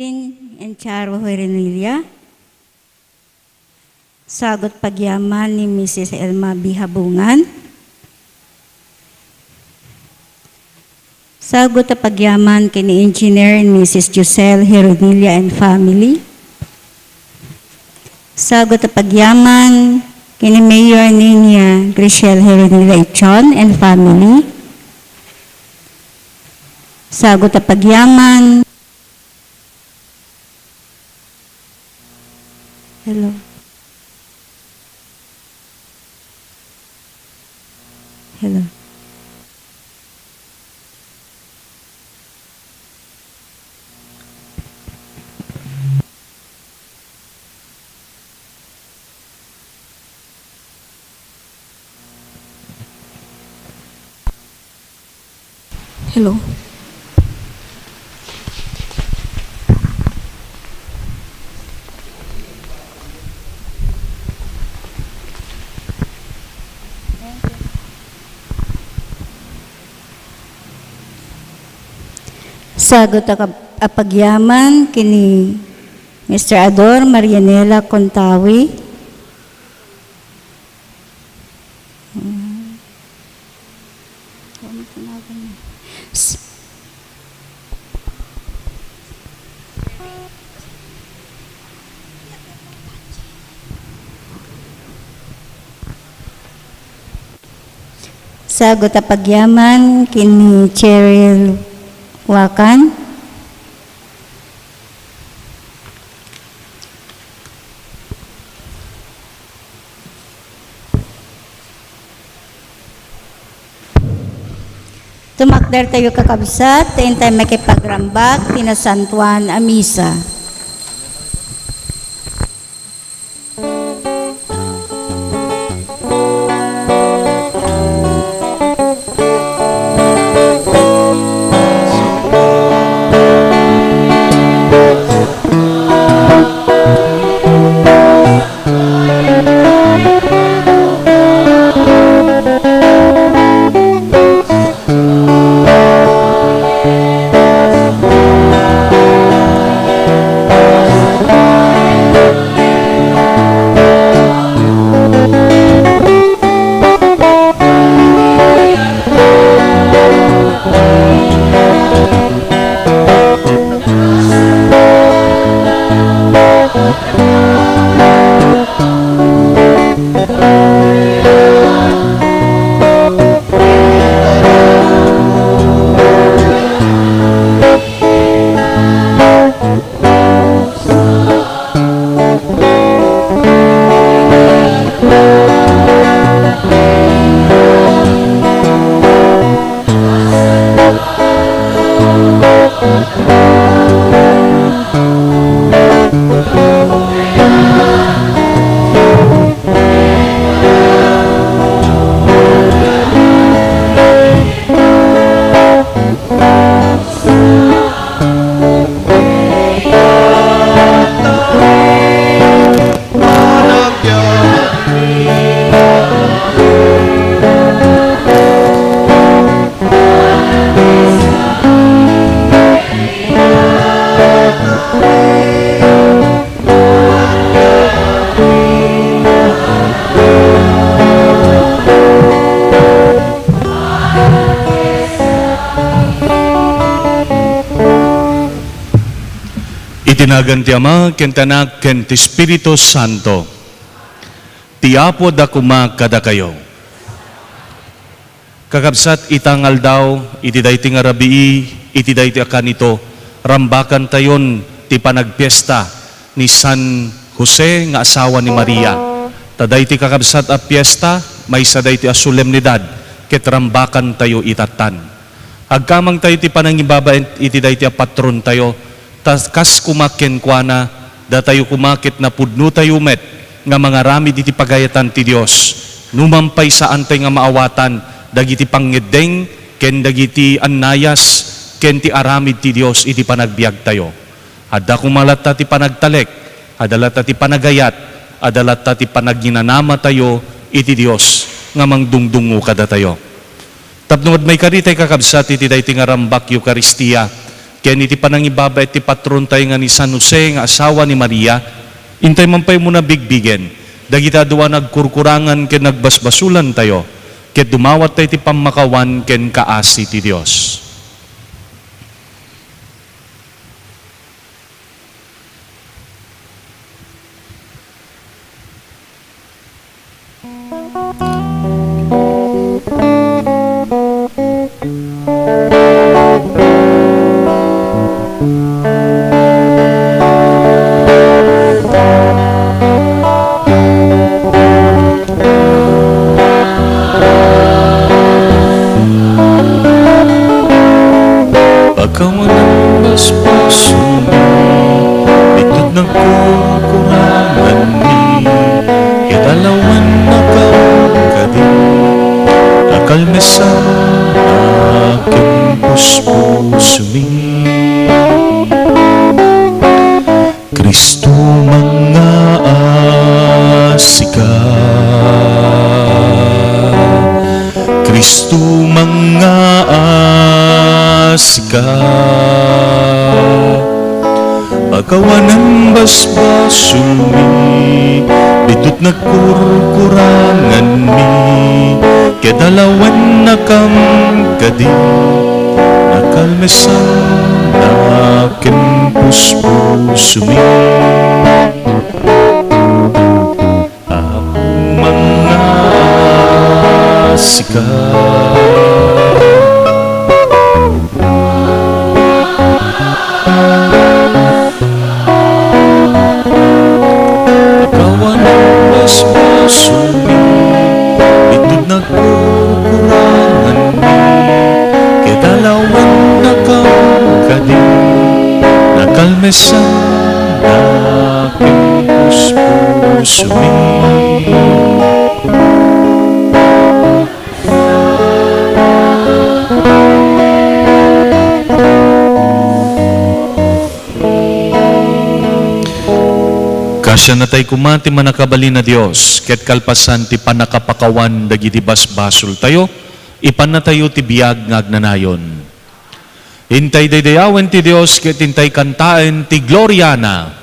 and Charo Herenilia. Sagot pagyaman ni Mrs. Elma Bihabungan. Sagot na pagyaman kini Engineer and Mrs. Giselle Herenilia and family. Sagot na pagyaman kini Mayor Ninia Grishel Herenilia Ichon and family. Sagot na pagyaman. Hello. Hello. Hello. Sagot apagyaman kini Mr. Ador Marianela Contawi. Sagot apagyaman kini Cheryl Wakan. Tumakder tayo kakabsat, tayo tayo makipagrambak, tinasantuan amisa. Itinagan ti Ama, ken Tanak, ken ti Espiritu Santo. Ti Apo da kuma kada kayo. Kakabsat itangal daw, iti dayti nga rabii, iti dayti akanito, rambakan tayon ti panagpiesta ni San Jose nga asawa ni Maria. Taday ti kakabsat a piesta, may sa dayti a solemnidad, ket rambakan tayo itatan. Agkamang tayo ti panangibaba iti dayti a patron tayo, kas kumaken kwa na, da tayo kumakit na pudno tayo met, nga mga ramid iti pagayatan ti Diyos, numampay saan tayo nga maawatan, dagiti panggedeng, ken dagiti annayas, ken ti aramid ti Diyos iti panagbiag tayo. Adda kumalata ti panagtalek, adalata ti panagayat, adalata ti panagginanama tayo iti Diyos, nga mangdungdungo kada tayo. Tapnod may karitay kakabsat iti dayti nga rambak Eucharistia, Kaya iti panangibaba iti patron tayo nga ni San Jose nga asawa ni Maria, intay man pa'y muna bigbigen. Dagita duwa nagkurkurangan ken nagbasbasulan tayo. Ket dumawat tayo iti pamakawan ken kaasi ti Dios. Pagkawanan basbasun mi, bitod nagkukurangan mi, kitalawan na kagadi, nakalmesan aking puspuso mi. Kristo mga asika, Kristo mga asika, pagkawanan basbasun mi, bitut nagkurkurangan mi, kedalawan na kagadi, nakalmesan aking puspuso mi. Ako mga asika, pagkawanan basbasun mi, bitut nagkukurangan mi, kedalawan na kagadi, nakalmesan aking puspuso mi. Kasya na tayo kumati manakabali na Diyos, ket kalpasan ti panakapakawan dagiti basbasol tayo, ipan na tayo ti biyag ngagnanayon. Hintay daydayawen ti Diyos, ket hintay kantaen ti Gloriana.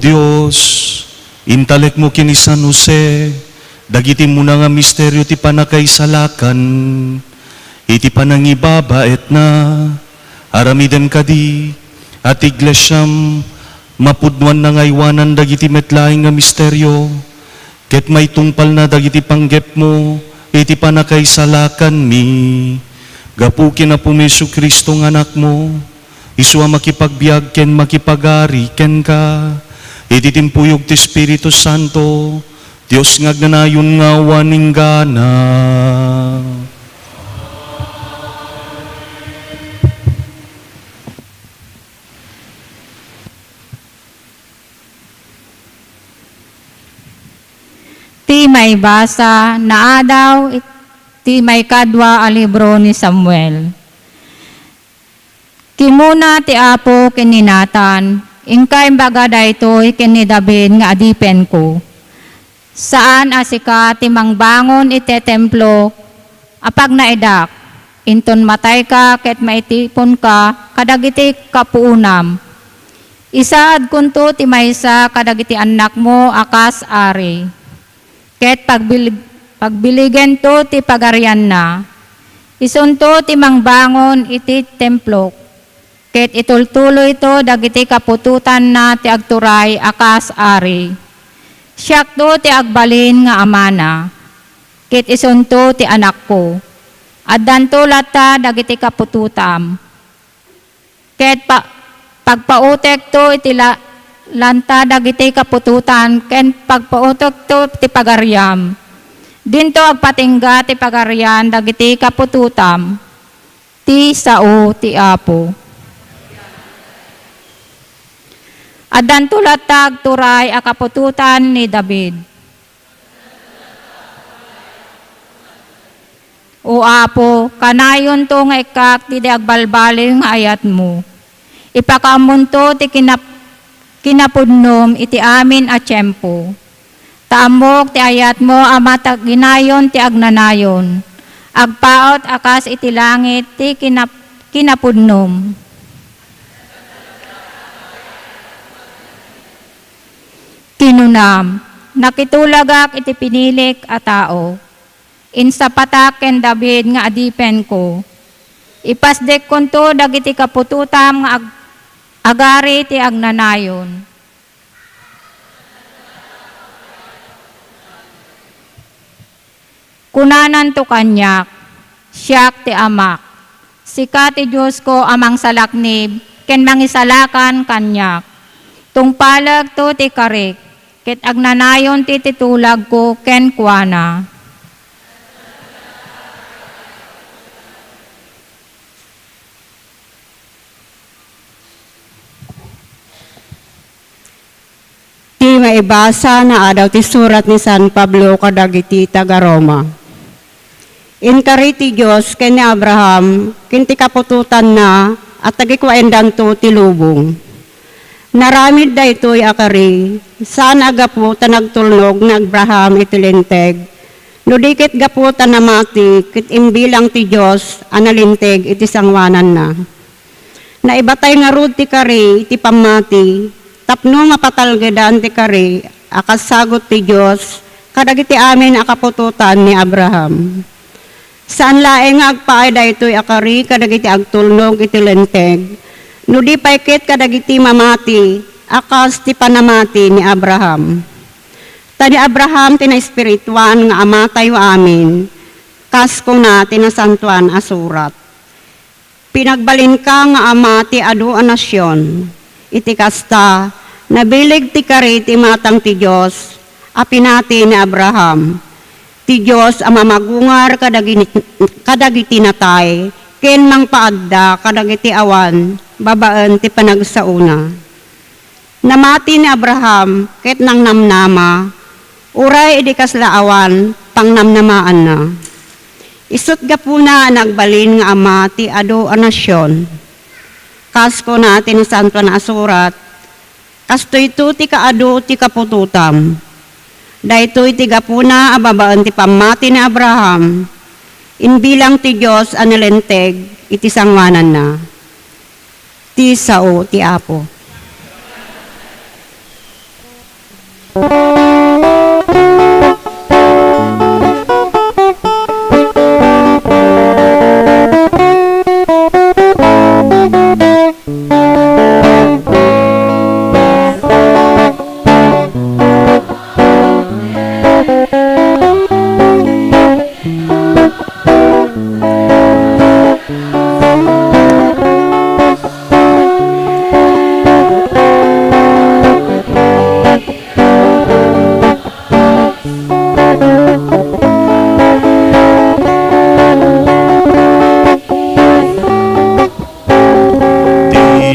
Dios, intalek mo kini San Jose, dagiti mo na nga misteryo ti panakaisalakan, iti panangibaba etna, aramiden kadi, at iglesyam, mapudwan na ngaywanan dagiti metlaing nga misteryo, ket may tungpal na dagiti panggep mo, iti panakaisalakan mi, gapu kinapumiso Kristo ng anak mo, iswa makipagbiag ken makipagari ken ka, iti timpuyog ti Espiritu Santo, Dios nga ganayon nga waning gana. Ti may basa na adaw, ti may kadwa a libro ni Samuel. Kimuna ti Apo kininatan, ingkay baga daytoy kini David nga adipen ko. Saan asika ti mangbangon iti templo, apag naidak, inton matay ka ket maitipon ka, kadagiti kapuunam. Isaad kunto ti maysa kadagiti anak mo akas ari. Ket pagbiligen to ti pagarian na, isunto ti mangbangon iti templo, ket itultuloy to dagiti kapututan na ti agturay akas ari. Siyak to ti agbalin nga amana, ket isunto ti anak ko, addan to lata dagiti kapututam. Ket pagpautek to iti lanta dagiti kapututan ken pagpautok to ti pagaryam. Dinto agpatingga ti pagaryan dagiti kapututam. Ti sao ti Apo. Addan tulatag turay a kapututan ni David. O Apo, kanayon to nga ikak ti agbalbaling ayat mo. Ipakamunto ti kinapudnom iti amin a tiyempo. Taamok ti ayat mo amatag ginayon ti agnanayon. Agpaot akas iti langit ti kinapudnom. Kinunam, nakitulagak iti pinilik a tao. Insa patak ken David nga adipen ko. Ipasdek kunto dagiti kapututam nga agari ti agnanayon. Kunanan to kanyak, siyak ti amak. Sika ti Diyos ko amang salaknib, ken mangisalakan kanyak. Tungpalag to ti karik, ket agnanayon ti titulag ko ken kuana. Ti maibasa na adaw ti surat ni San Pablo kadagiti taga Roma. Inkari ti Diyos ken ni Abraham, ken ti kapututan na, at tagikwaendan to ti lubong. Naramid daytoy akari, saan agapo ta nagtulnog na Abraham iti linteg, no dikit gapo ta namati, kit imbilang ti Diyos, analinteg iti sangwanan na. Naibatay nga rod ti kari, iti pamati, tapno mapatalgedan ti kari, akasagot ti Diyos, kadagiti amin akapututan ni Abraham. Saan laeng nga agpaay daytoy akari, kadagiti agtulnog iti linteg, no di paikit kadagiti mamati, akas ti panamati ni Abraham. Tani Abraham tina-espirituan nga ama tayo amin, kas kung na tinasantuan asurat. Pinagbalin ka nga ama ti adu a nasyon, iti kasta, nabilig ti kari ti matang ti Diyos, apinati ni Abraham. Ti Diyos amamagungar kadagiti natay, ken mangpaadda kadagiti awan, babaan ti panagsauna. Namati ni Abraham, ket nang namnama, uray idi kaslaawan, pang namnamaan na. Isut gapuna nagbalin nga ama ti adu a nasyon. Kasko na tinasanto na asurat, kasto ito ti kaadu ti kapututam. Daytoy ti gapuna ababaan ti pamati ni Abraham, inbilang ti Diyos anilenteg iti sangwanan na. Ti sao ti Apo. Di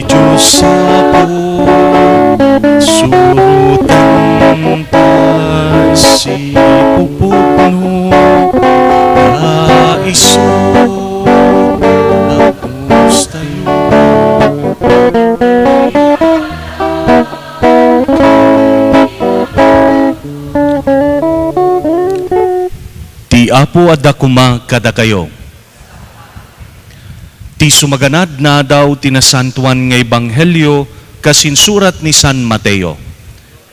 Diyos apo, surutan ta si pupugno, kaiso, agnos tayo. Ti apo adda kuma kada kayo. Ti sumaganad na daw tinasantuan nga ebanghelyo kasinsurat ni San Mateo.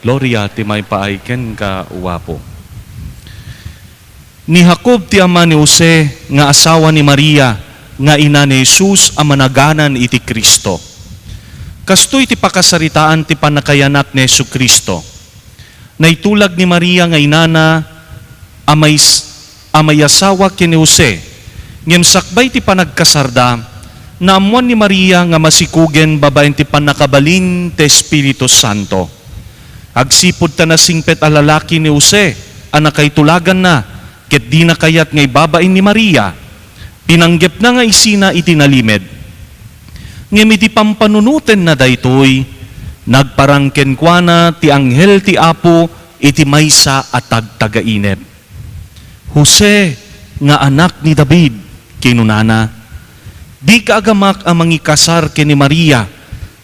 Gloria ti may paayken ka uwapo. Ni Jacob ti ama ni Jose nga asawa ni Maria nga ina ni Jesus a managanan iti Kristo. Kastoy ti pakasaritaan ti panakayanak ni Jesucristo. Naitulag ni Maria nga inana amay asawa ken ni Jose. Ngem sakbay ti panagkasarda naamuan ni Maria nga masikugen babaen ti panakabalin ti Espiritu Santo. Agsipod ta na singpet a lalaki ni Jose, anakay tulagan na, ket di na kayat nga ibabain ni Maria, pinanggep na nga isina iti nalimed. Ngem iti pampanunuten na daytoy, nagparangken kwa na ti anghel ti Apo iti maysa at tagtagainep. Jose, nga anak ni David, kinunana, di kaagamak ang mangikasar ken ni Maria,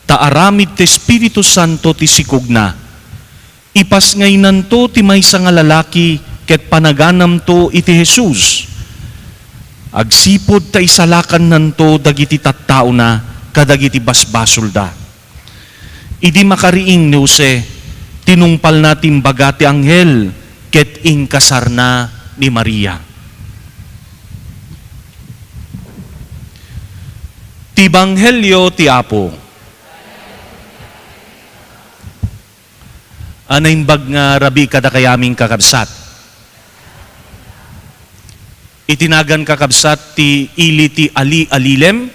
taaramid ti Espiritu Santo ti sikugna. Ipas ngaynan to ti maysa nga lalaki, ket panaganam to iti Jesus. Agsipod ta isalakan nanto dagiti tattao na, kadagiti basbasol da. Idi makariing ni Jose, tinungpal natin baga ti anghel, ket ingkasar na ni Maria. Ti Banghelyo ti Apo. Anaimbag nga rabi kada kayaming kakabsat. Itinagan kakabsat ti ili ti Ali Alilem,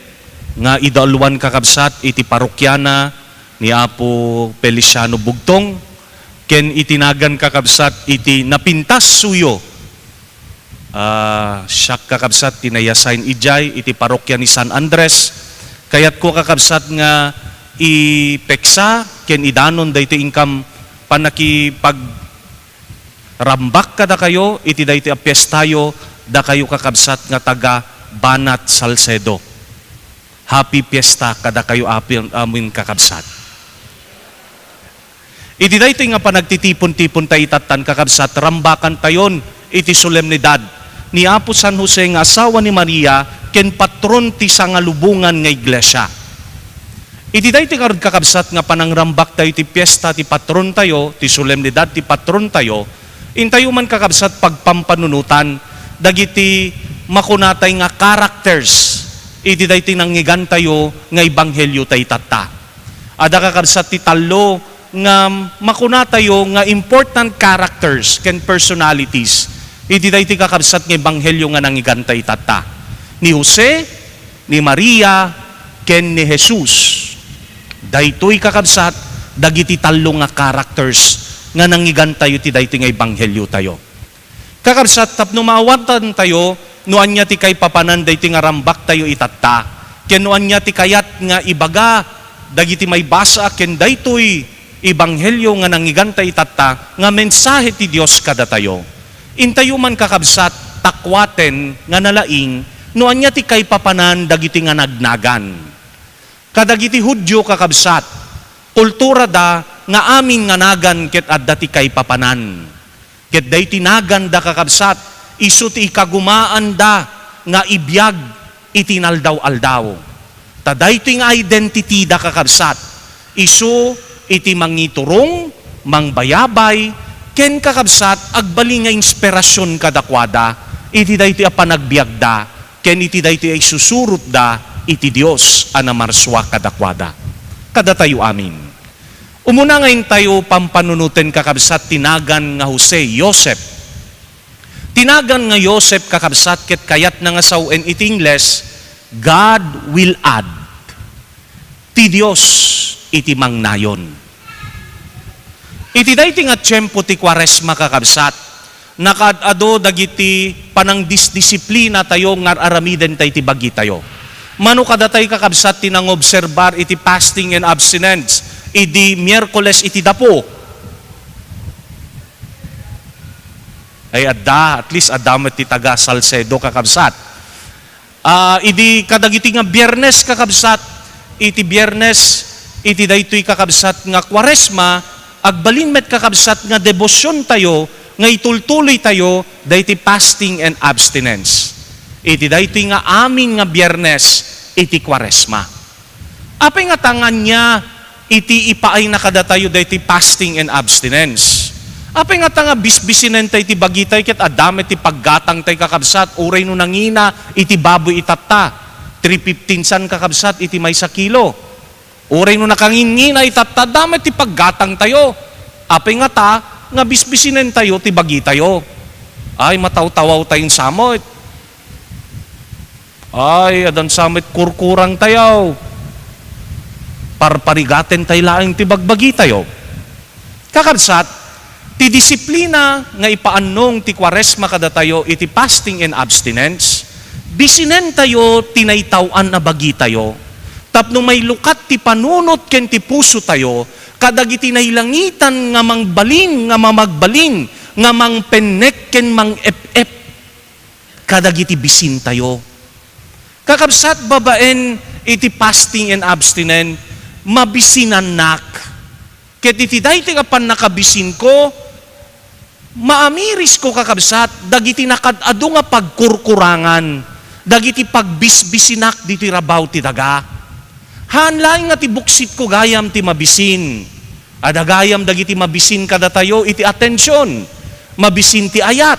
nga idalwan kakabsat iti parokyana ni Apo Feliciano Bugtong, ken itinagan kakabsat iti napintas suyo. Siyak kakabsat tinayasain ijay iti parokya ni San Andres, kayat ko kakabsat nga ipeksa ken idanon dayto ingkam panakipag rambak kada kayo iti dayto a piyestayo da kayo kakabsat nga taga Banat Salcedo. Happy Fiesta kada kayo amin kakabsat. Iti dayto nga panagtitipon-tipon tayo itatan kakabsat, rambakan tayon iti solemnidad ni Apo San Jose nga asawa ni Maria ken patron ti sangalubungan nga iglesia. Iti daytoy karud kakabsat nga panangrambak tayo ti piyesta ti patron tayo, ti solemnidad ti patron tayo, intayo man kakabsat pagpampanunutan dagiti makunatay nga characters iti daytoy nangyigan tayo nga ebanghelyo tayo tatta. Ada kakabsat ti tallo nga makunatayo nga important characters ken personalities iti daytoy kakabsat nga ebanghelyo nga nangyigan tayo tatta. Ni Jose, ni Maria, ken ni Jesus. Daytoy kakabsat, dagiti tallo nga characters nga nangyigan tayo ti daytoy nga ebanghelyo tayo. Kakabsat, tapno maawatan tayo, nuan niya ti kay papanan daytoy nga rambak tayo itatta, ken nuan niya ti kayat nga ibaga, dagiti may basa ken daytoy ebanghelyo nga nangyigan tayo itatta, nga mensahe ti Dios kada tayo. Intayo man kakabsat, takwaten nga nalaing, nuan niya ti kay papanan dagiti nga nagnagan. Kadagiti Hudyo kakabsat, kultura da nga amin nga nagan ket adda ti kay papanan. Ket day tinagan da kakabsat, isu ti ikagumaan da nga ibiyag itinaldaw-aldaw. Taday ti nga identity da kakabsat, isu iti mangiturong mangbayabay, ken kakabsat, agbali nga inspirasyon kadakwada, iti dayti a panagbiagda, ken iti dayti ay susurot da, iti Dios anamarswa kadakwada. Kada tayo amin. Umuna ngayon tayo pampanunutin kakabsat tinagan nga Jose, Joseph. Tinagan nga Joseph kakabsat ket kayat na nga sawen iti Ingles, God will add. Ti Dios iti mangnayon. Iti dayti nga tiyempo ti Kwaresma kakabsat, nakadado dagiti panangdisdisiplina tayo nga aramiden tayo ti bagi tayo. Mano kada tayo kakabsat tinangobserbar iti fasting and abstinence, iti Miyerkules iti dapo. Ay at least adamet ti taga Salcedo kakabsat. Idi kadagiti nga Biyernes kakabsat, iti Biyernes, iti daytoy kakabsat nga Kwaresma, agbalin met kakabsat nga debosyon tayo, nga itultuloy tayo, dayti fasting and abstinence. Iti daytoy nga amin nga Biyernes, iti Kwaresma. Apay nga tangan niya, iti ipaay na kada tayo dayti fasting and abstinence. Apay nga tanga bisbisinen tayo iti bagitay, ket adame ti paggatang tayo kakabsat, uray no nangina, iti baboy itata, 3.15 san kakabsat, iti may sa kilo. Uray no nakangingina itata, adame ti paggatang tayo. Apay nga ta, nga bisbisinen tayo, ti bagi tayo. Ay, mataw-tawaw tayong samot. Ay, adan samot kurkurang tayo. Parparigaten tayo laing ti bagbagi tayo. Kakabsat, ti disiplina nga ipaannong ti Kwaresma kada tayo iti fasting and abstinence, bisinen tayo tinaytawan na bagi tayo, tapno may lukat ti panunot ken ti puso tayo, kadagiti nailangitan nga mangbalin, nga mamagbalin, nga mangpennek ken mang-ep-ep, kadagiti bisin tayo. Kakabsat babaen iti fasting and abstinence, mabisinan nak. Ket iti dayti nga pan nakabisin ko, maamiris ko kakabsat, dagiti nakadado nga pagkurkurangan, dagiti pagbisbisinak diti rabaw ti daga. Hanlaing nga ti buksit ko gayam ti mabisin. Adagayam dagiti mabisin kada tayo iti atensyon. Mabisin ti ayat.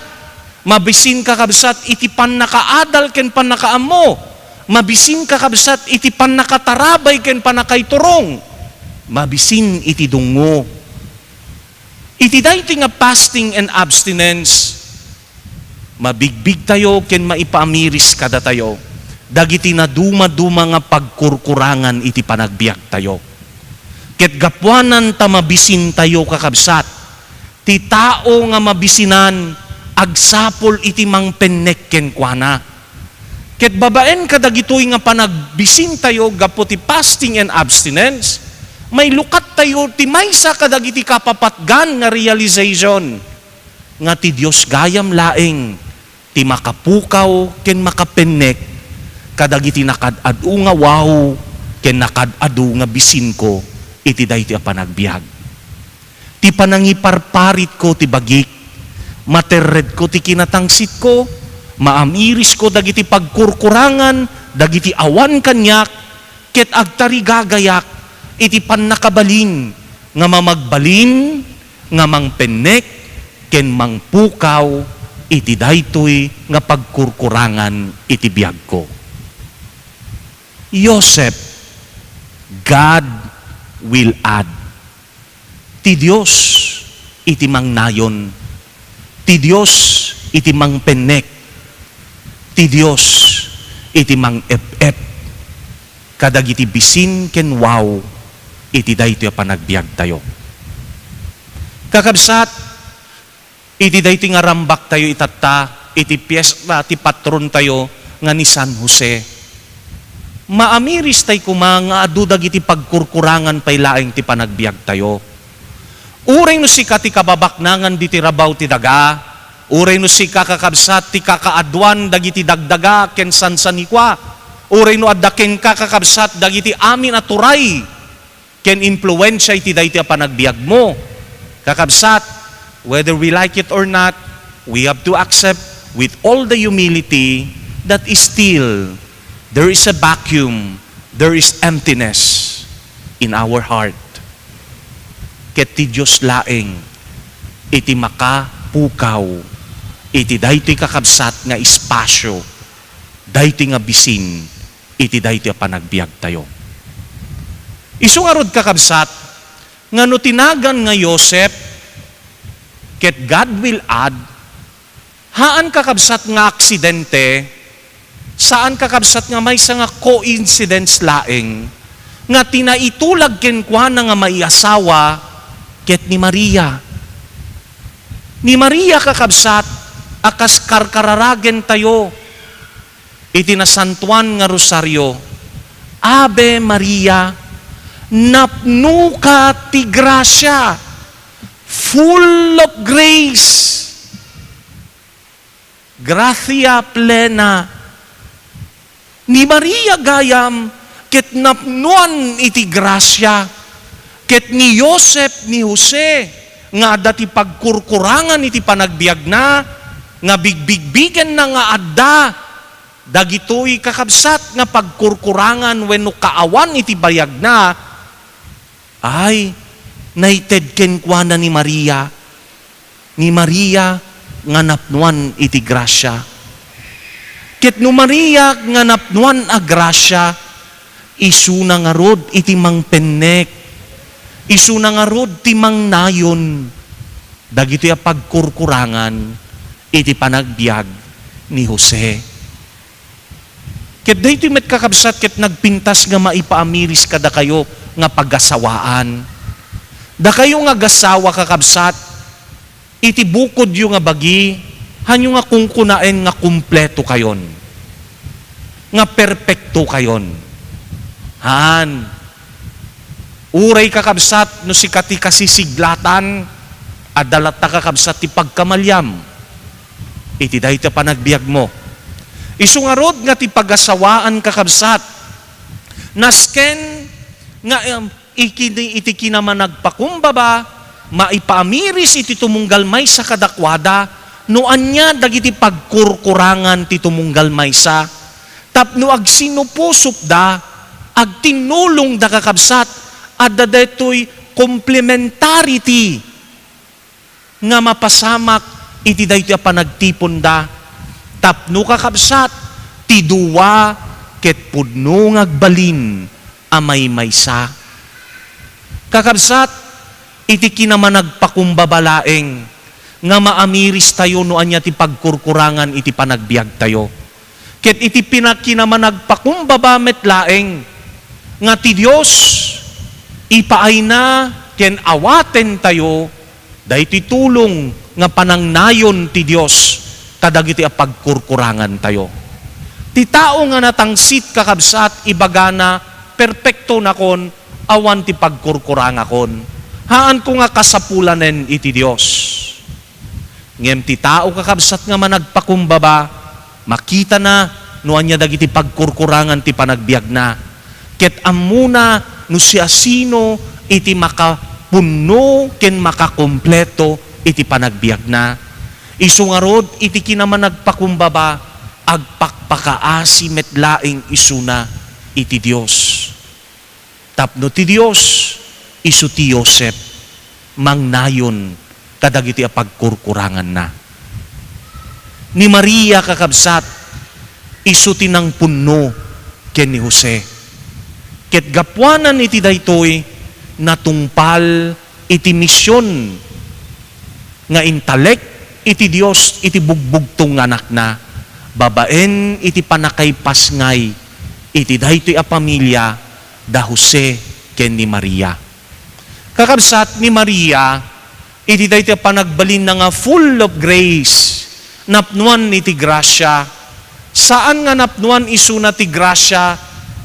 Mabisin kakabsat iti pan nakaadal ken pan nakaammo. Mabisin kakabsat iti pan nakatarabay ken pan nakaiturong. Mabisin iti dungo. Iti dayti nga fasting and abstinence, mabigbig tayo ken maipaamiris kada tayo, dagiti na duma-duma nga pagkurkurangan iti panagbiag tayo. Ket gapwanan ta mabisin tayo kakabsat, ti tao nga mabisinan, agsapol iti mangpennek ken kuana. Ket babaen kadagitoy nga panagbisin tayo gapo ti fasting and abstinence, may lukat tayo ti maysa kadagiti kapapatgan nga realization nga ti Dios gayam laeng ti makapukaw ken makapennek kadagiti nakadadu nga wow ken nakadadu nga bisin ko iti dayti a panagbiag. Ti panangiparparit ko ti bagik, materred ko ti kinatangsit ko, maamiris ko dagiti pagkurkurangan, dagiti awan kanyak, ket agtarigagayak iti pannakabalin nga mamagbalin, nga mangpennek, ken mangpukaw, iti daytoy nga pagkurkurangan iti biag ko. Joseph, God will add. Ti Dios iti mangnayon, ti Dios iti mangpennek, ti Dios iti mang-ep-ep, kadagiti bisin ken wow, iti daytoy panagbiag tayo. Kakabsat, iti daytoy nga rambak tayo itata, iti piyesta, ti patron tayo nga ni San Jose. Maamiris tayo kumang adu dagiti pagkurkurangan pay laeng ti panagbiag tayo. Uray no sika ti kababaknangan di ti rabaw ti daga, uray no sika kakabsat ti kakaadwan dagiti dagdaga ken sansanikwa, uray no adda ken kakabsat dagiti amin aturay, ken influensya iti dayti a panagbiag mo. Kakabsat, whether we like it or not, we have to accept with all the humility that is still, there is a vacuum, there is emptiness in our heart. ket ti Dios laeng iti makapukaw iti daytoy kakabsat nga espasyo, daytoy nga bisin, iti daytoy a panagbiag tayo. Isu nga rod kakabsat, nga no tinagan nga Joseph, ket God will add, haan kakabsat nga aksidente, saan kakabsat nga may nga coincidence laeng, nga tinaitulag kenkwa na nga may asawa, ket ni Maria. Ni Maria kakabsat, akas karkararagen tayo, iti nasantuan nga rosaryo, Ave Maria, napno ka ti grasya, full of grace, gracia plena. Ni Maria gayam, ket napnuan iti grasya, ket ni Joseph ni Jose, nga dati pagkurkurangan iti panagbiag na, nga bigbigbigen na nga adda, dagitoy kakabsat nga pagkurkurangan wenno kaawan iti bayag na, ay naited kenkwana ni Maria nga napnuan iti grasya. Ket no Maria nga napnuan a grasya, isu na nga rod iti mangpennek, isu na nga rod ti mangnayon, dagito a pagkurkurangan iti panagbiag ni Jose. Ket daytoy met kakabsat ket nagpintas nga maipaamiris kada kayo nga paggasawaan. Da kayo nga gasawa kakabsat, iti bukod yung nga bagi, hanyo nga kung kunaen nga kumpleto kayon. Nga perpekto kayon. Han, uray kakabsat no sikati kasisiglatan, adalat ta kakabsat ti pagkamalyam. Iti dayta panagbiag mo. Isungarod nga ti pagasawaan kakabsat, nasken nga iti kinaman nagpakumbaba, maipaamiris iti tumunggal may sa kadakwada, no anya dagiti pagkurkurangan ti tumunggal may sa, tapno ag sinupusup da, ag tinulong da kakabsat, adda detoy complementarity, nga mapasamak iti daytoy a panagtipon da, tapno kakabsat, ti duwa ket pudno ngagbalin amay maysa. Kakabsat, iti kinaman nagpakumbabalaeng nga maamiris tayo no anya ti pagkurkurangan iti panagbiag tayo. Ket iti pinakinaman nagpakumbaba metlaeng nga ti Dios ipaay na ken awaten tayo daytoy tulong nga panangnayon ti Dios kadagiti a pagkurkurangan tayo. Ti tao nga natangsit kakabsat ibagana perpekto na kon awan ti pagkurkurangakon. Haan ko nga kasapulanen iti Dios. Ngem ti tao kakabsat nga managpakumbaba, makita na no anya dagiti pagkurkurangan ti panagbiag na. Ket amuna no siya sino iti makapunno ken makakompleto iti panagbiag na. Isungarod iti kinaman nagpakumbaba, agpakpakaasi metlaing isuna iti Dios. Tapno ti Dios, isu ti Joseph, mangnayon kadagiti a pagkurkurangan na. Ni Maria kakabsat, isu ti nang punno ken ni Jose. Ket gapwanan iti daytoy natungpal iti misyon nga intalek iti Dios iti bugbugtong anak na, babaen iti panakay pasngay iti daytoy a pamilya da Jose ken ni Maria. Kakabsat ni Maria, iti daytoy panagbalin na nga full of grace, napnuan iti grasya. Saan nga napnuan isu na ti grasya,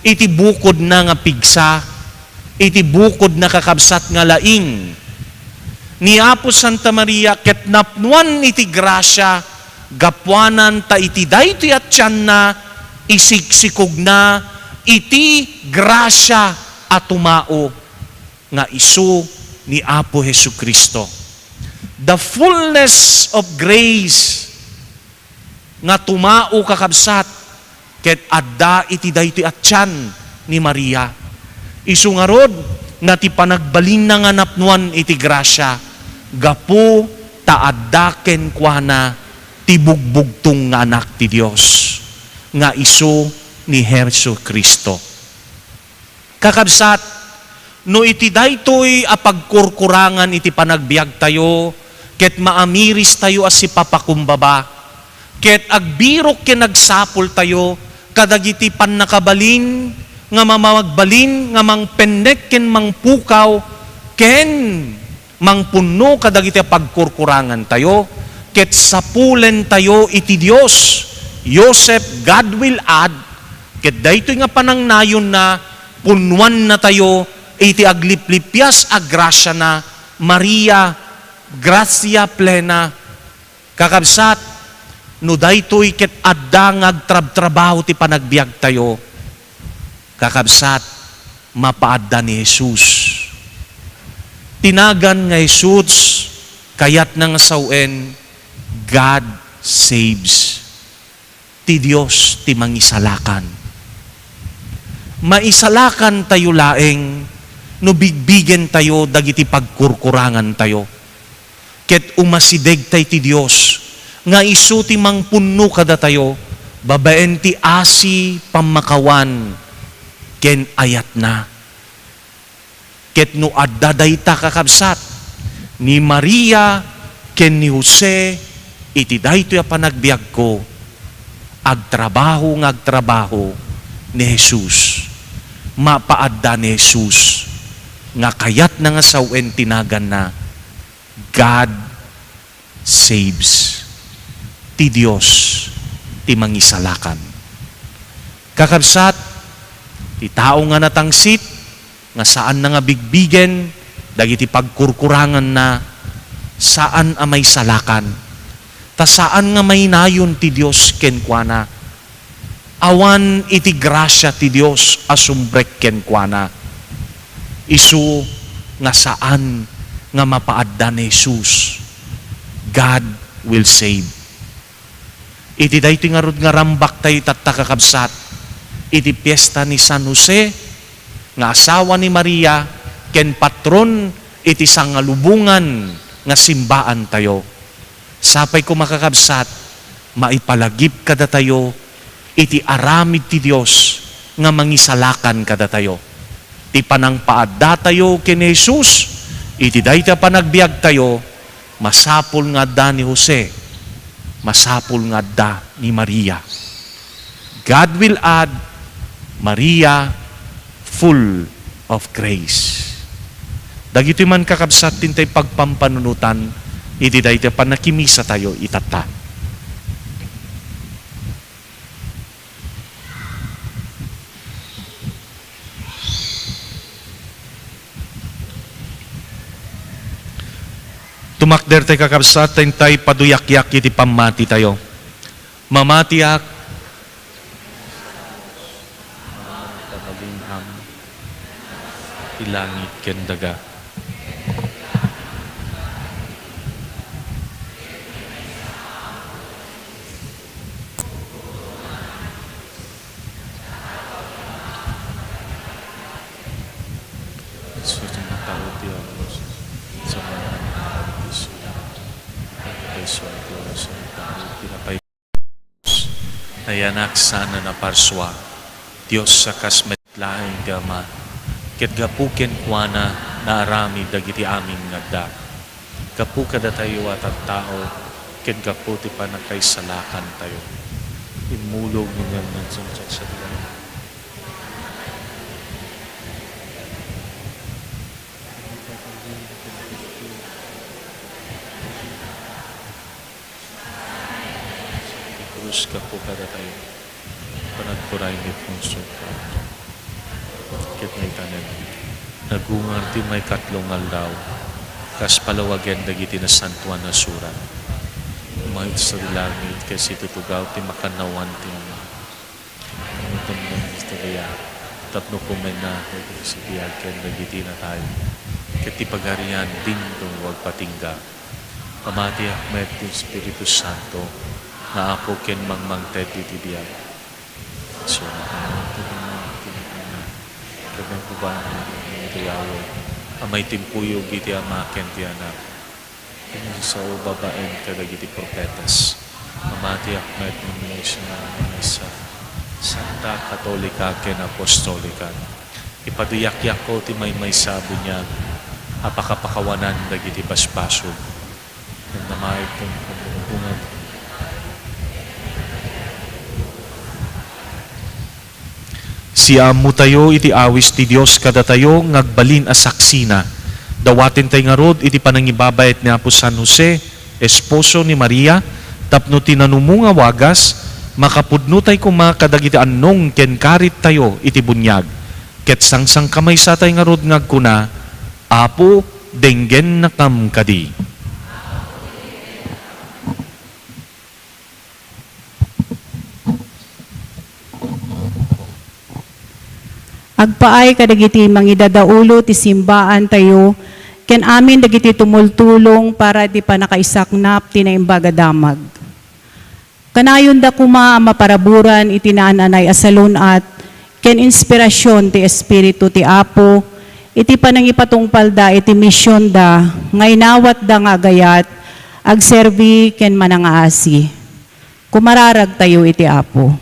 iti bukod na nga pigsa, iti bukod na kakabsat nga laing. Ni Apo Santa Maria, ket napnuan iti grasya, gapwanan ta iti daytoy at tiyan na, isigsikog na, iti grasya at tumao nga isu ni Apo Jesucristo. The fullness of grace nga tumao kakabsat ket adda iti daytoy at tiyan ni Maria. Isu nga rod nga ti panagbalin na nga napnuan iti grasya, gapu taaddaken kuana ti bugbugtong nga anak ti Dios, nga isu ni Hesu Kristo. Kakabsat, no iti daytoy a pagkurkurangan iti panagbiag tayo, ket maamiris tayo as si papakumbaba, ket agbirok ken nagsapol tayo, kadagiti pannakabalin, nga mamagbalin, nga mangpennek ken mangpukaw, ken mangpunno kadagiti pagkurkurangan tayo, ket sapulen tayo iti Dios. Joseph, God will add, ket daytoy nga panangnayon na punwan na tayo, iti agliplipyas a grasya na, Maria, gracia plena. Kakabsat, no daytoy ket adda nga agtrab-trabaho ti panagbiag tayo, kakabsat, mapaadda ni Jesus. Tinagan nga Jesus, kayat nang sawen, God saves. Ti Dios ti mangisalakan. Maisalakan tayo laeng, no bigbigen tayo, dagiti pagkurkurangan tayo. Ket umasideg tay ti Dios, nga isu ti mangpunno kada tayo, babaen ti asi pamakawan, ken ayat na. Ket no adda dayta kakabsat, ni Maria ken ni Jose, iti daytoy a panagbiag ko, agtrabaho ni Jesus. Mapaadda ni Jesus, nga kayat na nga sawen tinagan na, God saves. Ti Dios ti mangisalakan. Kakabsat, ti tao nga natangsit, nga saan na nga bigbigen, dagiti pagkurkurangan na, saan a may salakan, ta saan nga may nayon ti Dios kenkwana, awan iti grasya ti Dios asumbrek kenkwana, isu nga saan nga mapaadda ni Jesus, God will save. Iti daytoy nga rod nga rambak tayo tatakakabsat, iti piyesta ni San Jose, nga asawa ni Maria, ken patron iti sangalubungan nga simbaan tayo. Sapay ko makakabsat, maipalagip kada tayo, iti aramid ti Dios nga mangisalakan kada tayo. Ti panangpaadda tayo ken Jesus, iti dayta panagbiag tayo, masapul nga adda ni Jose, masapul nga adda ni Maria. God will add, Maria full of grace. Dagiti man kakabsat din tayo pagpampanunutan, iti dayta panakimisa tayo itata. Tumakder tayo kakabsat, tayo paduyak-yak iti pamati tayo. Mamatiak, pamalingham, ilangit kendaga. Nayanak sana na parswa, Diyos sa kasmetlaing gama, ket gapuken kuana na arami dagiti aming ngagda. Gapu kada tayo at tao, ket gapu ti panakaisalakan tayo. Imulog ng ng sumsak sa diyan. Ka po kada tayo panagpuray ni Ponso ket may tanen nagungar ti may katlong aldaw kas palawagen dagiti na santuan na surat mahit sa langit kasi tutugaw ti makanawan ti itong ng istorya tapno kumen na si biyagen dagiti na tayo ket ti pagarian din tong wag patingga pamati Ahmed ti Espiritu Santo na ako ken mangmangted iti biyag. So, ito na, kaya ko ba iti Yahweh. Amay timpuyog iti amaken ti anak. Sa babaen kadagiti propetas. Amati akmet ni sa Santa Katolika ken Apostolikan. Ipaduyak-yak ko ti may sabi niya, apakapakawanan dagiti basbasog. Ang namay kong pumubungan. Siam mo tayo iti awis ti Dios kada tayo ngagbalin a saksina. Dawatin tayo nga rod iti panangibabayat ni Apo San Jose, esposo ni Maria, tapno tinanumunga wagas, makapudno tayo kuma kadagiti annong ken karit tayo iti bunyag. Ket sangsang kamay sa tayo nga rod ngagkuna, Apo, denggen nakam kadi. Agpaay kadagiti mangidadaulo ti simbaan tayo, ken amin dagiti tumultulong para di pa nakaisaknap ti naimbaga damag. Kanayon da kuma ang maparaburan iti naananay asalon at ken inspirasyon ti Espiritu ti Apo, iti panangipatungpal da iti misyon da, ngaynawat da nga gayat, agserbi ken manangaasi. Kumararag tayo iti Apo.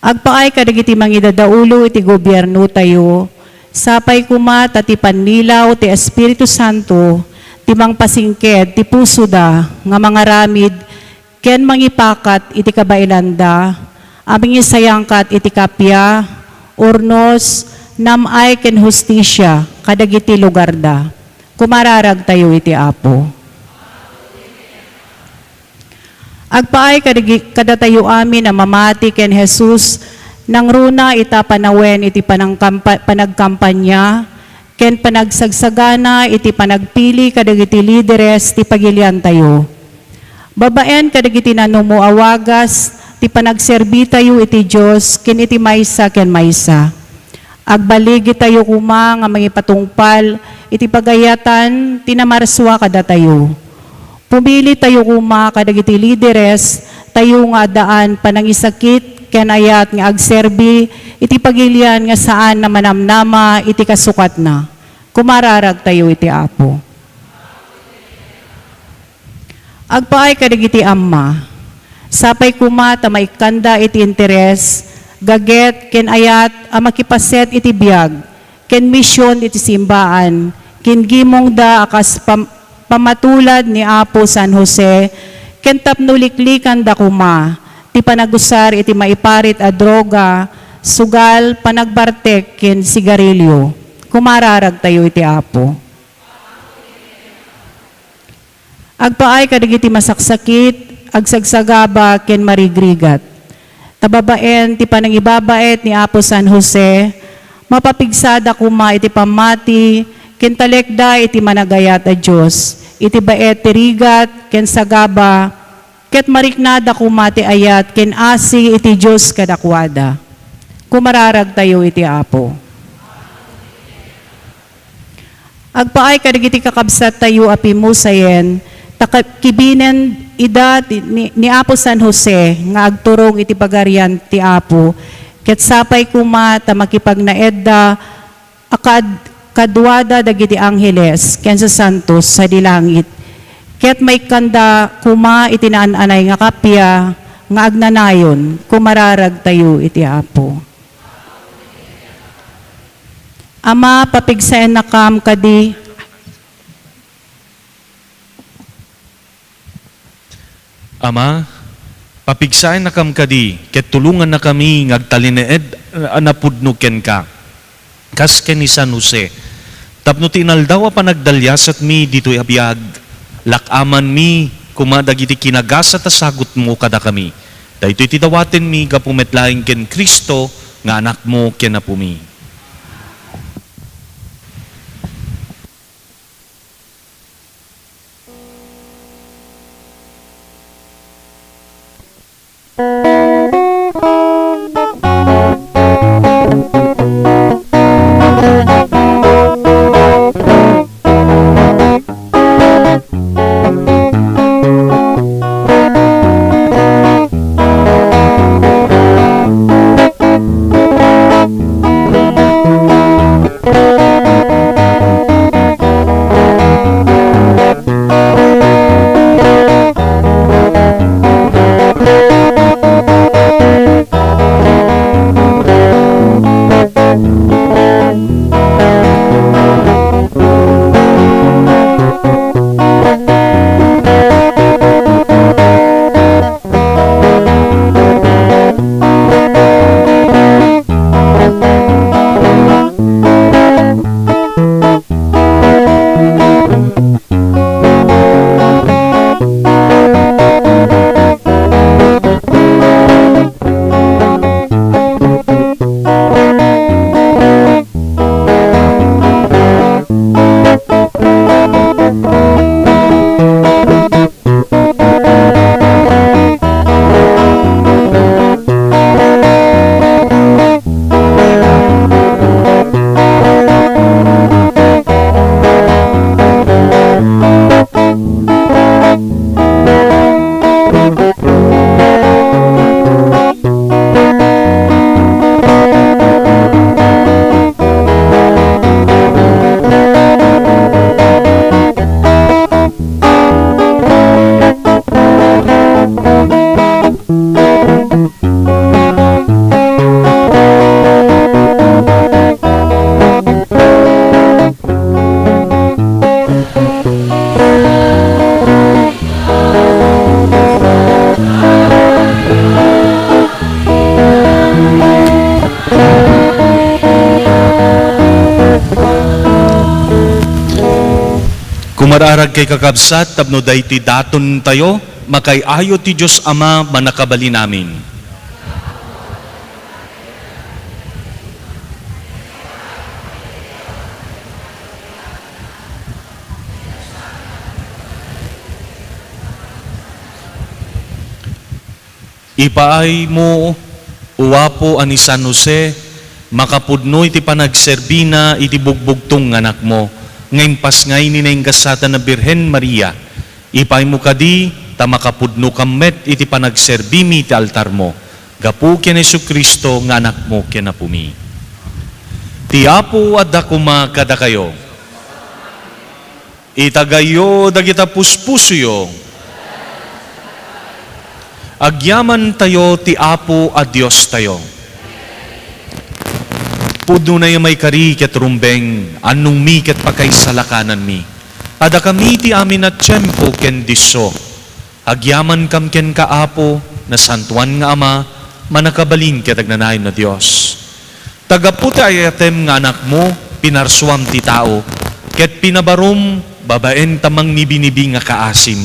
Agpaay kadagiti mangidadaulo iti gobyerno tayo, sapay kuma ti panlilaw ti Espiritu Santo, ti mangpasingked ti puso da, nga mga ramid, ken mangipakat iti kabailanda, aming isayangkat iti kapya, urnos, namay ken hustisya, kadagiti lugar da. Kumararag tayo iti Apo. Agpaay kadatayo amin na mamati ken Jesus nang runa ita panawen iti panagkampanya ken panagsagsagana iti panagpili kadagiti lideres ti pagilian tayo. Babaen kadagiti nanumo awagas ti panagserbi tayo iti Dios ken iti maysa ken maysa. Agbaligi tayo kuma nga mangipatungpal iti pagayatan tinamarswa kada tayo. Pumili tayo kuma kadagiti lideres, tayo nga daan panangisakit, ken ayat nga agserbi, iti pagilian nga saan na manamnama, iti kasukat na. Kumararag tayo iti Apo. Agpaay kadagiti amma, sapay kuma tamaikanda iti interes, gaget, ken ayat, amakipaset iti biyag, ken misyon iti simbaan, ken gimong da akas pamatulad ni Apo San Jose, ken tapnuliklikan da kuma, ti panagusar iti maiparit a droga, sugal, panagbartek, ken sigarilyo. Kumararag tayo iti Apo. Agpaay kadagiti masaksakit, agsagsagaba, ken marigrigat. Tababaen, ti panangibabait ni Apo San Jose, mapapigsada kuma iti pamati, ken talekda iti managayat a Diyos, iti baet ti rigat, ken sagaba, ket mariknada kumati ayat, ken asi iti Diyos kadakwada. Kumararag tayo iti Apo. Agpaay kadagiti kakabsat tayo api musayen, takibinen ida ni Apo San Jose, nga agturong iti pagarian ti Apo, ket sapay kuma tamakipagnaedda, kadwada dagiti angheles ken sa santos sa dilangit. Ket may kanda kuma itinaan-anay nga kapya nga agnanayon, kumararag tayo iti Apo. Ama, papigsaen na kam kadi. Ama, papigsaen na kam kadi, ket tulungan na kami ngagtalineed anapudno ken ka. Kas ken ni San Jose, tapno tinaldaw a panagdalyasat mi dito abiyag, lakaman mi kumadagiti kinagasat a sagot mo kada kami. Daytoy ti dawaten mi gapumetlaeng ken Kristo nga anak mo ken apumi. Kumararag kay kakabsat, tapno dayti daton tayo, makayayo ti Diyos Ama manakabali namin. Ipaay mo, uwapo ani San Jose, makapudno iti panagserbina iti bugbugtong anak mo. Ngayon pasngay ni naing kasatan na Birhen Maria, ipay mo kadi, ta makapudno kamet iti panagserbimi iti altar mo. Gapu ken Jesucristo nga anak mo kenapumi. Ti Apo at dakuma kada kayo. Itagayo dagita puspusuyo. Agyaman tayo ti Apo a Diyos tayo. Pudno na yung may kari ket rumbeng, anong mi ket pakaisalakanan mi. Ada kami ti amin at tiyempo ken diso. Agyaman kam ken kaapo, na santuan nga Ama, manakabalin ket agnanayon na Diyos. Tagaputi ayatem nga anak mo, pinarsuam ti tao, ket pinabarom, babaen tamang nibinibi nga kaasim.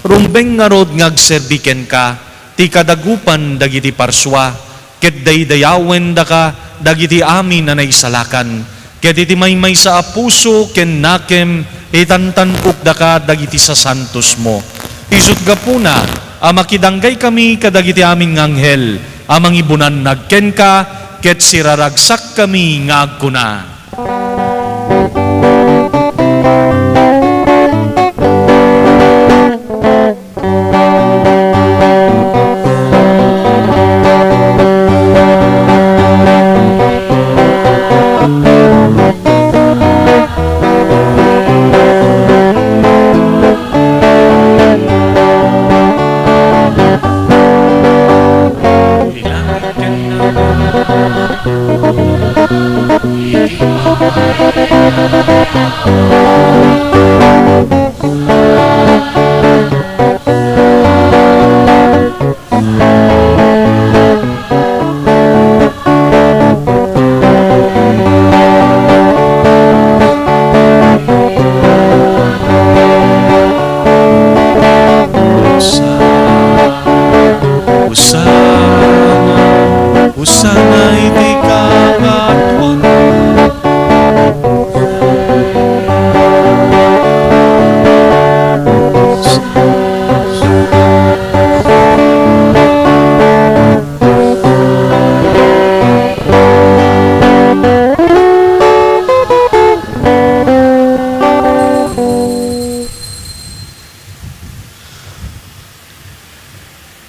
Rumbeng nga rod ngagserdiken ka, ti kadagupan dagiti parswa, ket daydayawen da ka, dagiti amin na naisalakan, ket iti maymay sa apuso, ken nakem, itantanpuk da ka, dagiti sa santos mo. Isut gapuna, makidanggay kami kadagiti amin ng anghel, amang ibunan nagken ka, ket siraragsak kami nga agkuna. Usana iti kakatuan.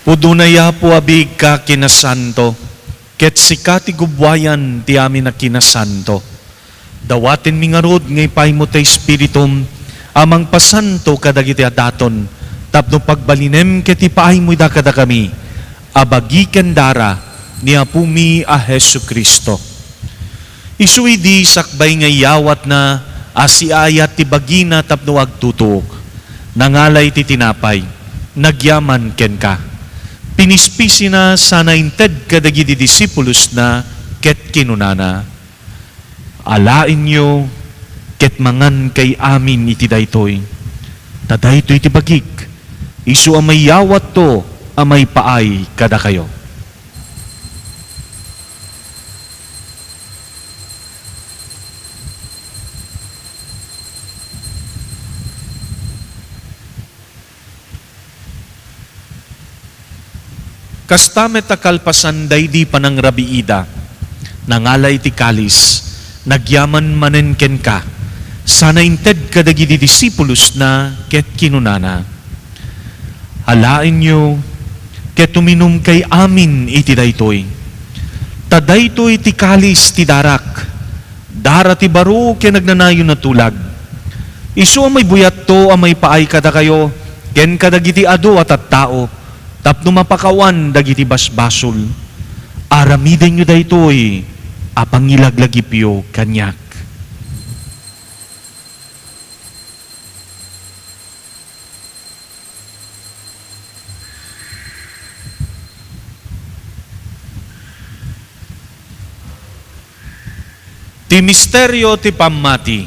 Pudunaya po abig ka kinasanto, ket sikati gubwayan ti amin na kinasanto. Dawatin mi nga rod ngay pay mo ta Espiritum, amang pasanto kadagiti adaton, tapno pagbalinem ket ipaay mo da kada kami, abagi kendara ni apumi a Hesu Kristo. Isuy di sakbay nga yawat na asiayat ti bagina tapno agtutuok, nangalay ti tinapay, nagyaman ken ka. Pinispisi na sana inted kadagiti disipulos na ket kinunana. Alain nyo ket mangan kay amin iti daytoy. Tadaytoy iti bagik. Isu amay yawat to amay paay kada kayo. Kastamet akalpasan daydi panang rabiida, nangalay ti kalis, nagyaman manen ken ka, sana inted kadagiti disipulos na ket kinunana. Alain nyo, ket tuminom kay amin iti daytoy. Tadaytoy ti kalis ti darak, dara ti baro ken nagnanayon na tulag. Isu amay buyat to amay paay kada kayo, ken kadagiti ado at tao, tapno mapakawan dagiti basbasol. Aramiden nyo daytoy, apang ilaglagipyo kanyak. Ti misteryo ti pamati.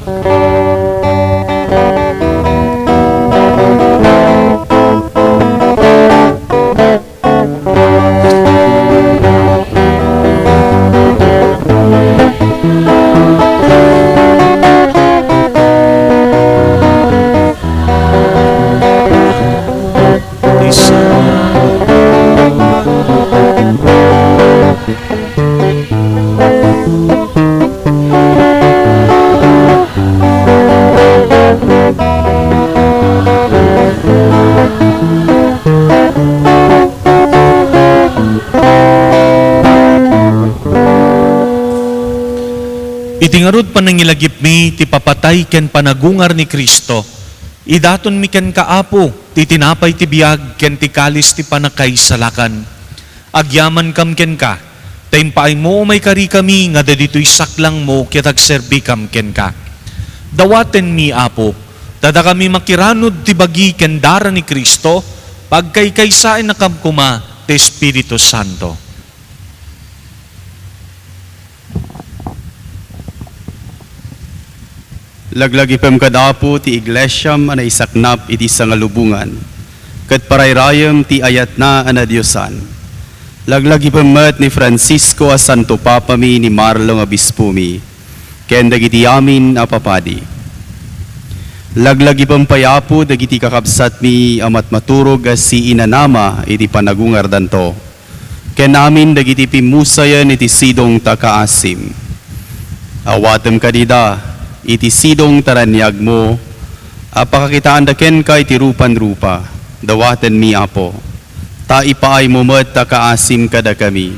Itingarod panangilagip mi, ti papatay ken panagungar ni Kristo. Idaton mi ken kaapo, ti tinapay ti biag, ken ti kalis ti panakay salakan. Agyaman kam ken ka, ta'impaay mo may kari kami, nga dadito'y saklang mo, kitag serbi kam ken ka. Dawaten mi apo, tada kami makiranod ti bagi ken dara ni Kristo, pagkaykaysain na kam kuma, ti Espiritu Santo. Laglagipem kadapo ti iglesyam ana isaknap iti sangalubungan. Ket parayrayem ti ayat na ana Diosan. Laglagipem met ni Francisco a Santo Papa mi ni Marlo nga bispo mi. Ken dagiti amin a papadi. Laglagipem payapo dagiti kakabsat mi amat maturog as si inanama iti panagungar danto. Ken amin dagiti pimusayan iti sidong takaasim. Awatem kadida iti sidong taranyag mo, apakakitaan da ken ka iti rupan-rupa, dawaten mi apo, ta ipaay mo met ta kaasim kada kami.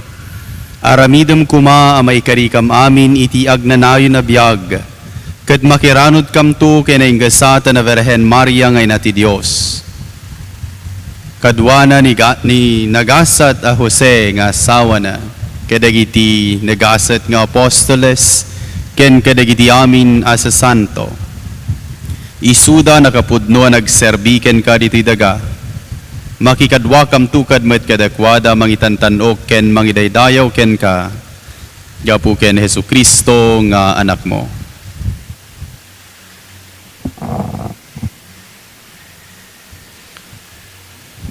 Aramidem kuma amay karikam amin iti agnanayon na biyag, ket makiranod kam to kenaingasata na Virgen Maria ngay nati Dios. Kadwana ni nagasat a Jose nga asawa na, kadagiti nagasat nga apostoles, ken kadagiti amin asa santo. Isuda nakapudno nagserbi ken ka dito'y daga. Makikadwa kam tukad met kadakwada mangitantanok ken mangidaydayaw ken ka. Gapu ken Jesucristo nga anak mo.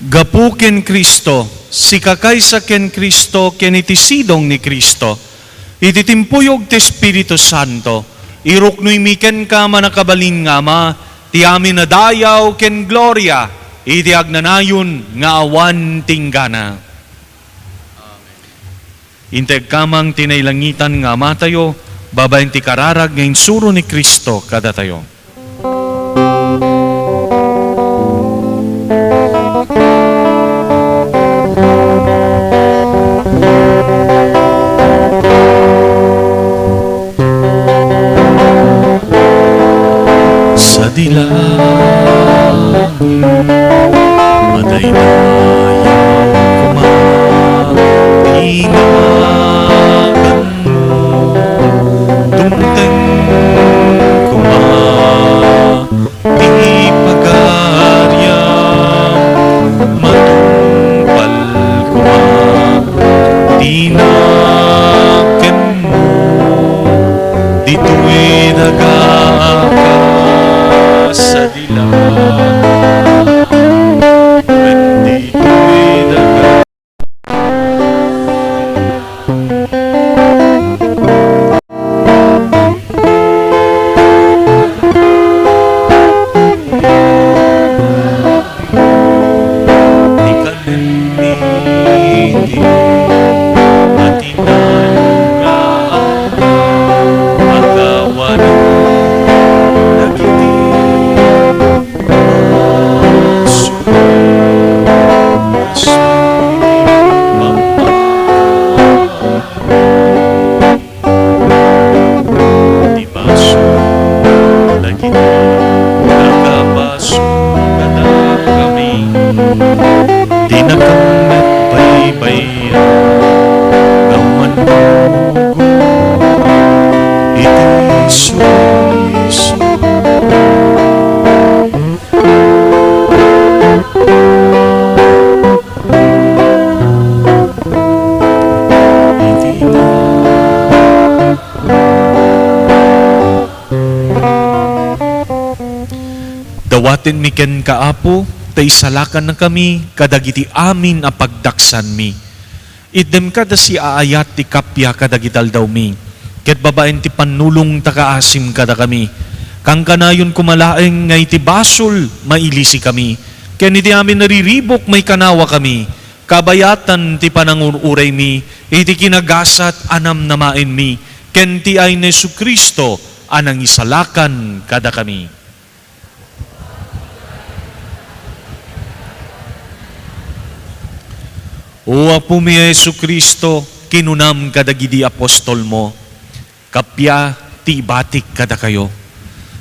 Gapu ken Kristo, si kakaysa ken Kristo, ken iti sidong ni Kristo, iti timpuyog ti Espiritu Santo, iruknoy mi ken ka manakabalin nga ma, ti amin na dayaw ken gloria, iti agnanayon nga awan tinggana. Integ kamang tinaylangitan nga matayo, babayin ti kararag nga insuro ni Kristo kada tayo. Sa dilang madaydayaw kumatinagan mo, tumteng di pagaryam, matumpal tinaken mo, dito'y nagaka sa dilang, dito'y nagaka. Dawaten mi ken kaapo, tay salakan na kami, kadagiti amin a pagdaksan mi. Idem kada si aayat ti kapya kadagital daw mi, ket babaen ti panulong takaasim kada kami. Kang kanayon kumalaeng ngay ti basol, mailisi kami. Ken iti amin nariribok may kanawa kami. Kabayatan ti panangururay mi, iti kinagasat anam namain mi. Ken ti ay ni Jesucristo, anang isalakan kada kami. O Apo mi Jesucristo, kinunam kadagidi apostol mo, kapya ti batik kada kayo.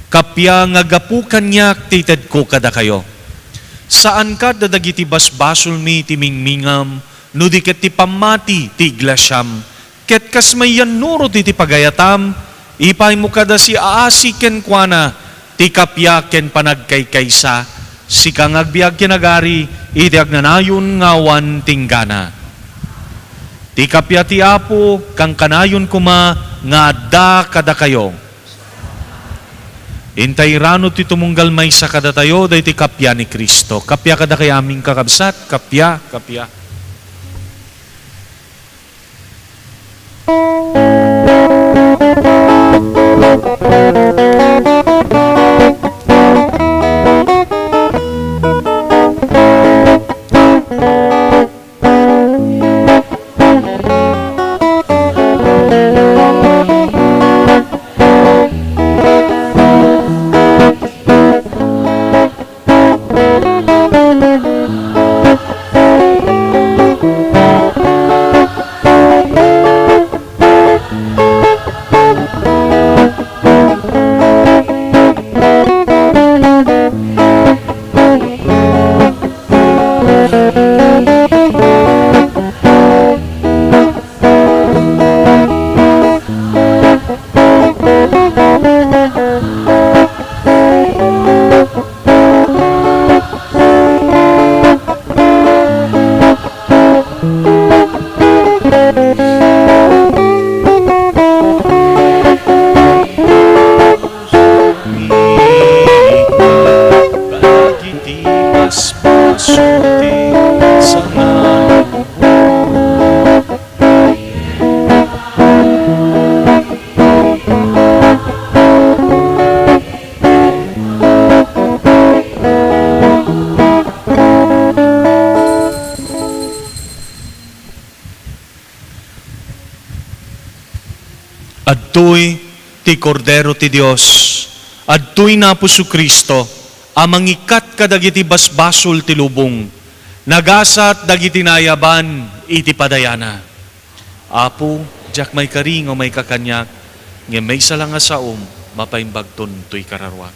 Kapya nga gapu kanyak ti ted ko kada kayo. Saan ka dadagiti basbasol mi ti mingmingam, no di ket ti pamati ti iglasyam, ket kas may yanuro ti pagayatam, ipay mo kada si aasi ken kuana, ti kapya ken panagkaykaysa, si kang agbiag kinagari, iti agnanayon ngawan tinggana. Ti kapya ti apo, kang kanayon kuma, nga adda kada kayo. Intay rano ti tumunggal may sa kada tayo, dahi ti kapya ni Kristo. Kapya kada kay aming kakabsat, kapya, kapya. Adtoy ti Kordero ti Dios, adtoy na po su Kristo, amang ikat kadagiti basbasol ti lubong, nagasat dagiti nayaban iti padayana. Apo, jak may karing o may kakanyak, nga may salang nga saom, mapaimbagton to'y kararwa.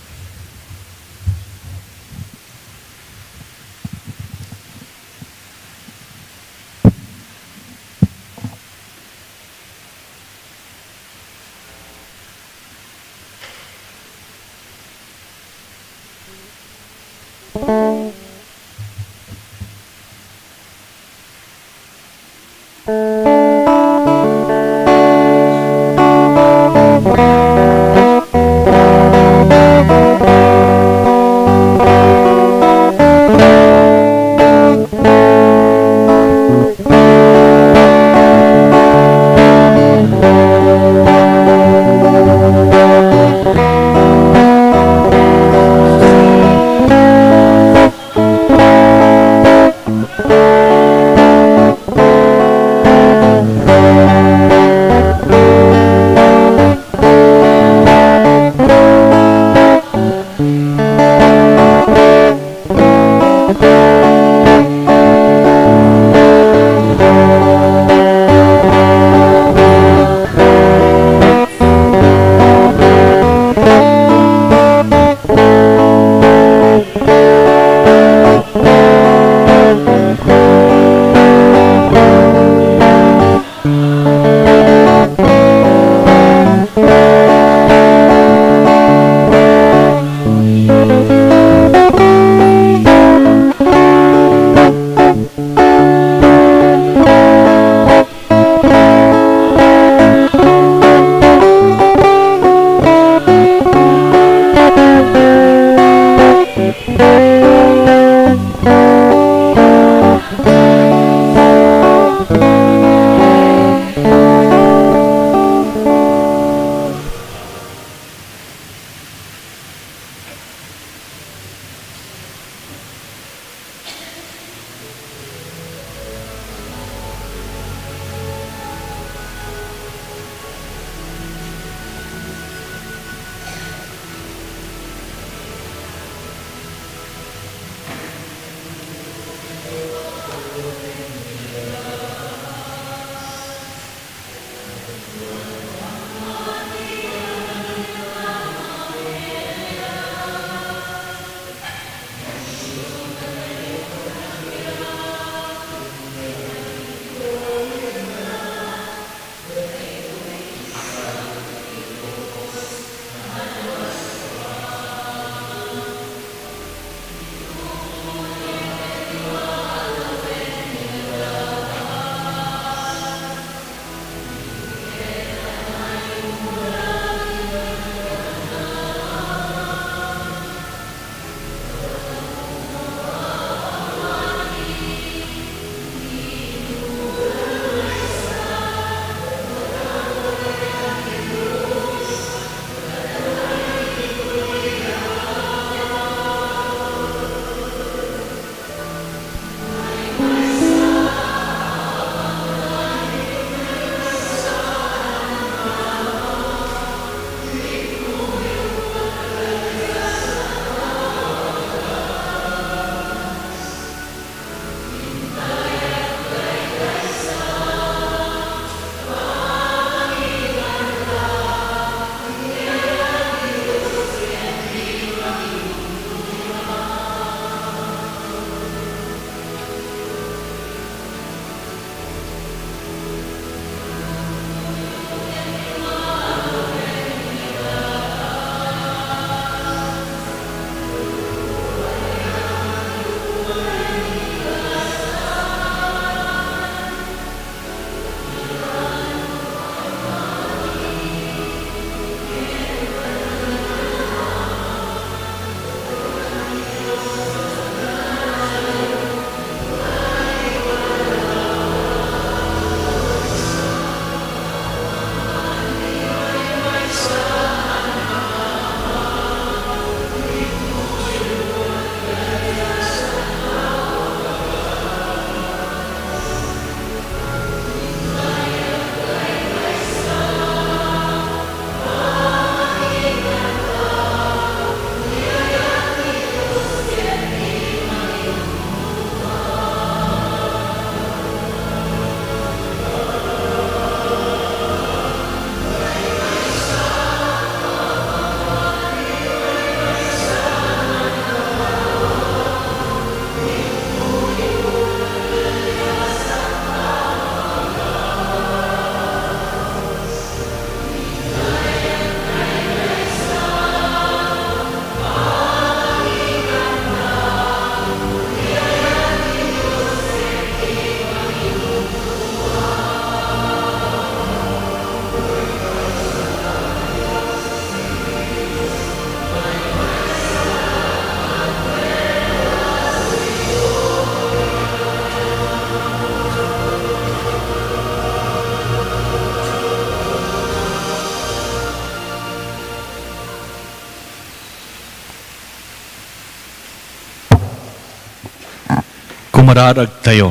Kumararag tayo.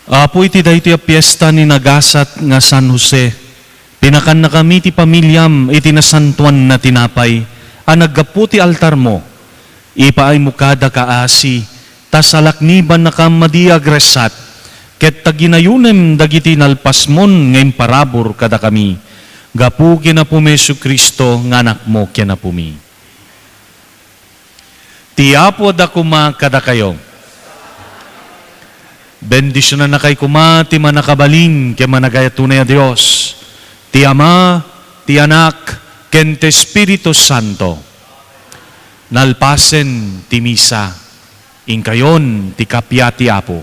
Apo iti daytoy a piyesta ni nagasat nga San Jose. Pinakan na kami ti pamilyam iti nasantuan na tinapay. Ang naggapu ti altar mo. Ipaay mo kada kaasi. Tas alakniban na kam madiagresat. Ket taginayunem dagiti nalpasmon ngayon parabor kada kami. Gapu kinapumeso Kristo nga anak mo kinapumi. Tiapo da kuma kada kayo. Bendisyonan na kay kuma, ti manakabalin, kaya managaya tunay a Diyos. Ti Ama, ti Anak, ken ti Espiritu Santo. Nalpasen ti misa, ingkayon ti kapya ti Apo.